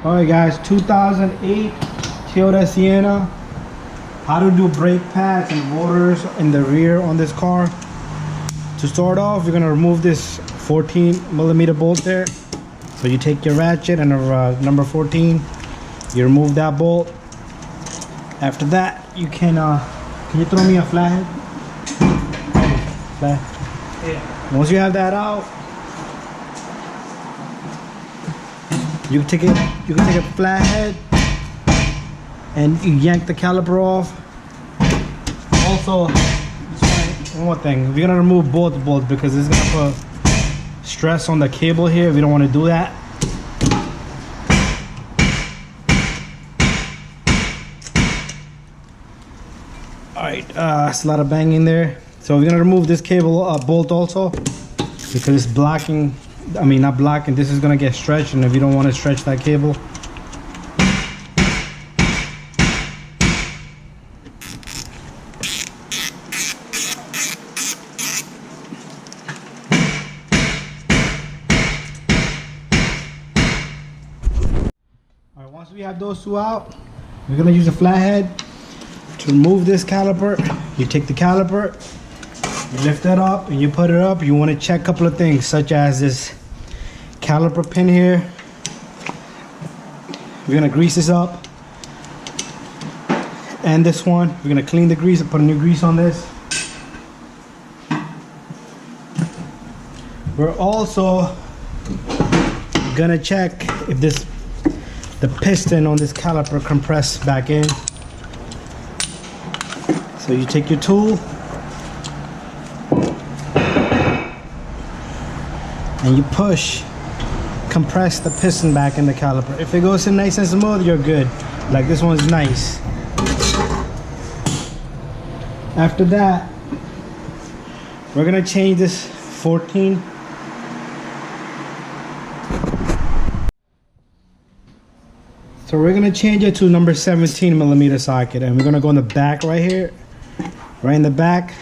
Alright guys, 2008 Toyota Sienna. How to do brake pads and rotors in the rear on this car. To start off, you're going to remove this 14mm bolt there. So you take your ratchet and number 14, you remove that bolt. After that, you can you throw me a flathead? Yeah. Once you have that out, you can take a flathead and you yank the caliper off. Also, one more thing, we're gonna remove both bolts because it's gonna put stress on the cable here. We don't want to do that. Alright, it's a lot of banging there. So we're gonna remove this cable bolt also because it's blocking. I mean, not blocking. This is gonna get stretched, and if you don't want to stretch that cable, alright. Once we have those two out, we're gonna use a flathead to remove this caliper. You take the caliper, you lift it up, and you put it up. You want to check a couple of things, such as this caliper pin here. We're gonna grease this up, and this one we're gonna clean the grease and put a new grease on this. We're also gonna check if the piston on this caliper compressed back in. So you take your tool and you push, compress the piston back in the caliper. If it goes in nice and smooth, you're good. Like this one's nice. After that, we're gonna change this 14. So we're gonna change it to number 17mm socket, and we're gonna go in the back right here. Right in the back,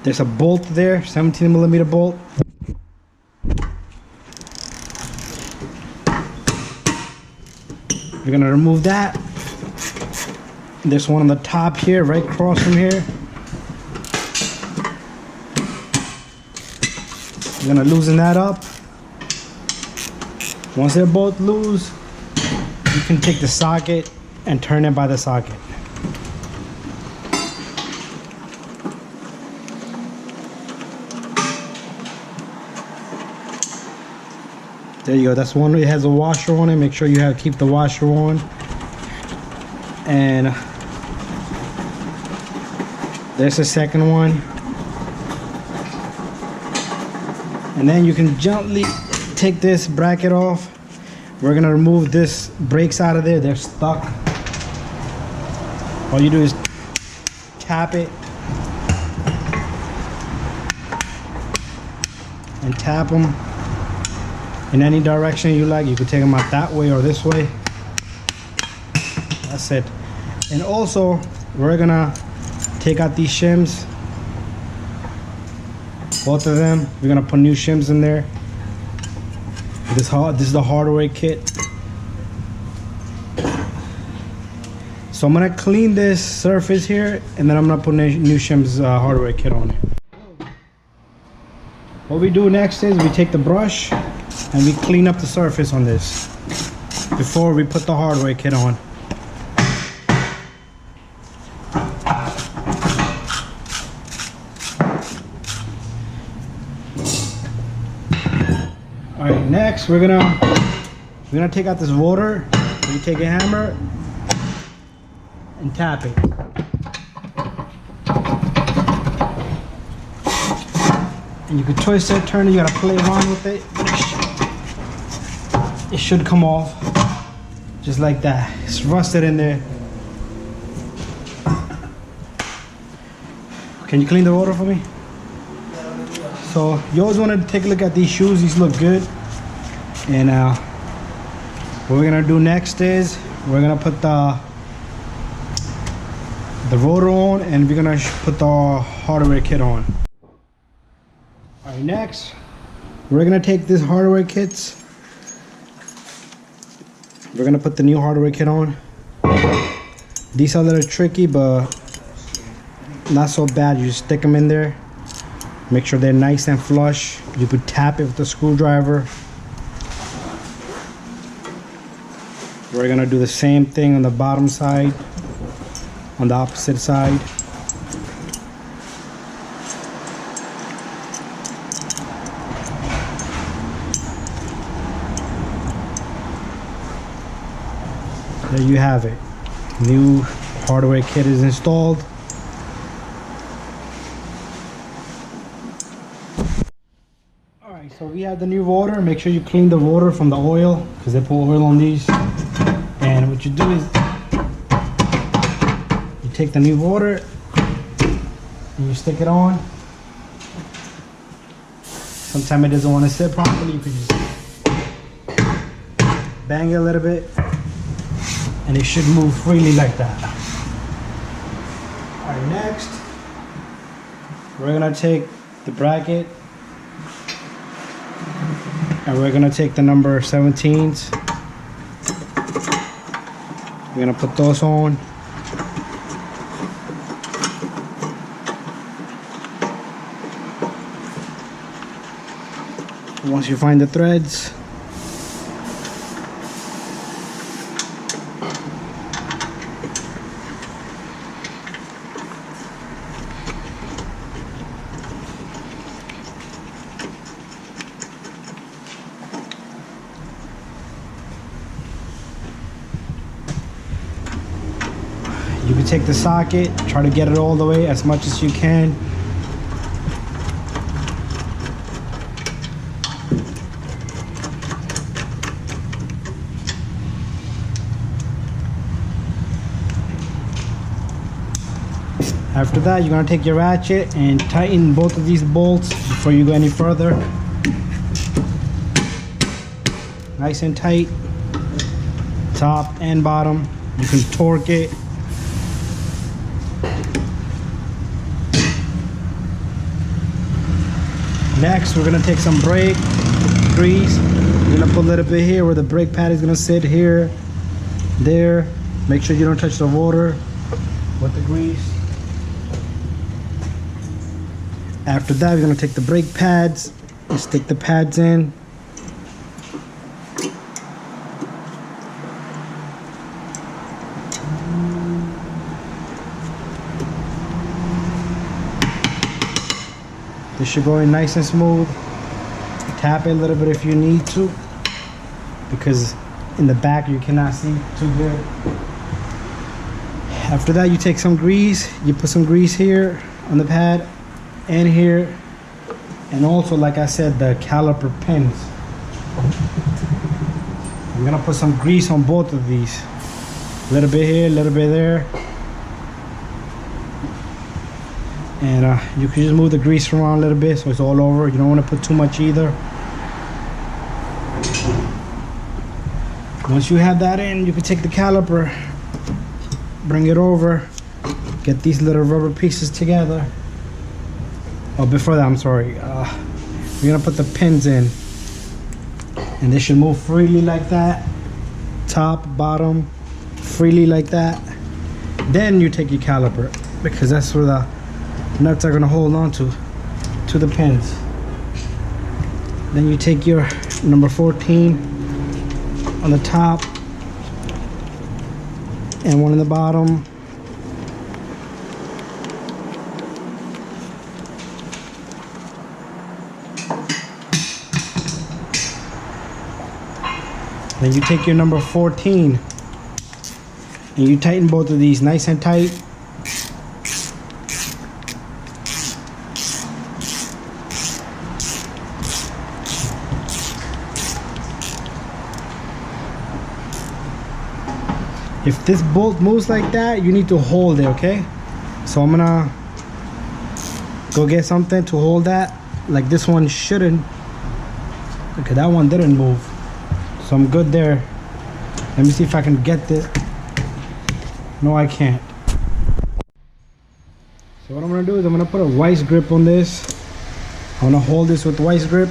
there's a bolt there, 17mm bolt. We're gonna remove that. There's one on the top here, right across from here. We're gonna loosen that up. Once they're both loose, you can take the socket and turn it by the socket. There you go. That's one. It has a washer on it. Make sure you keep the washer on. And there's the second one. And then you can gently take this bracket off. We're gonna remove this brakes out of there. They're stuck. All you do is tap it and tap them in any direction you like. You could take them out that way or this way. That's it. And also, we're gonna take out these shims, both of them. We're gonna put new shims in there. This is the hardware kit. So I'm gonna clean this surface here, and then I'm gonna put new shims hardware kit on it. What we do next is we take the brush and we clean up the surface on this before we put the hardware kit on. Alright, next we're gonna take out this rotor. You take a hammer and tap it. And you can twist it, turn it, you gotta play around with it. It should come off just like that. It's rusted in there. Can you clean the rotor for me? So you always want to take a look at these shoes. These look good. And what we're gonna do next is we're gonna put the rotor on, and we're gonna put the hardware kit on. Alright, next we're gonna take this hardware kits we're gonna put the new hardware kit on. These are a little tricky, but not so bad. You just stick them in there. Make sure they're nice and flush. You could tap it with a screwdriver. We're gonna do the same thing on the bottom side, on the opposite side. There you have it. New hardware kit is installed. Alright, so we have the new rotor. Make sure you clean the rotor from the oil, because they put oil on these. And what you do is you take the new rotor and you stick it on. Sometimes it doesn't want to sit properly. You can just bang it a little bit and it should move freely like that. Alright, next we're gonna take the bracket and we're gonna take the number 17s. We're gonna put those on. Once you find the threads, you can take the socket, try to get it all the way as much as you can. After that, you're gonna take your ratchet and tighten both of these bolts before you go any further. Nice and tight, top and bottom. You can torque it. Next, we're gonna take some brake grease. We're gonna put a little bit here where the brake pad is gonna sit, here, there. Make sure you don't touch the rotor with the grease. After that, we're gonna take the brake pads and stick the pads in. This should go in nice and smooth. Tap it a little bit if you need to, because in the back you cannot see too good. After that, you take some grease, you put some grease here on the pad and here, and also, like I said, the caliper pins. I'm gonna put some grease on both of these. A little bit here, a little bit there. And you can just move the grease around a little bit so it's all over. You don't want to put too much either. Once you have that in, you can take the caliper, bring it over, get these little rubber pieces together. Oh, before that, I'm sorry. We're gonna put the pins in, and they should move freely like that. Top, bottom, freely like that. Then you take your caliper, because that's where the nuts are gonna hold on to the pins. Then you take your number 14 on the top and one in the bottom. Then you take your number 14 and you tighten both of these nice and tight. If this bolt moves like that, you need to hold it, okay? So I'm gonna go get something to hold that. Like this one shouldn't. Okay, that one didn't move. So I'm good there. Let me see if I can get this. No, I can't. So what I'm gonna do is I'm gonna put a vice grip on this. I'm gonna hold this with vice grip.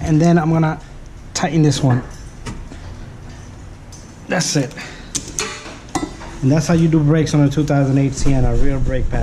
and then I'm gonna tighten this one. That's it. And that's how you do brakes on a 2008 Sienna rear brake pad.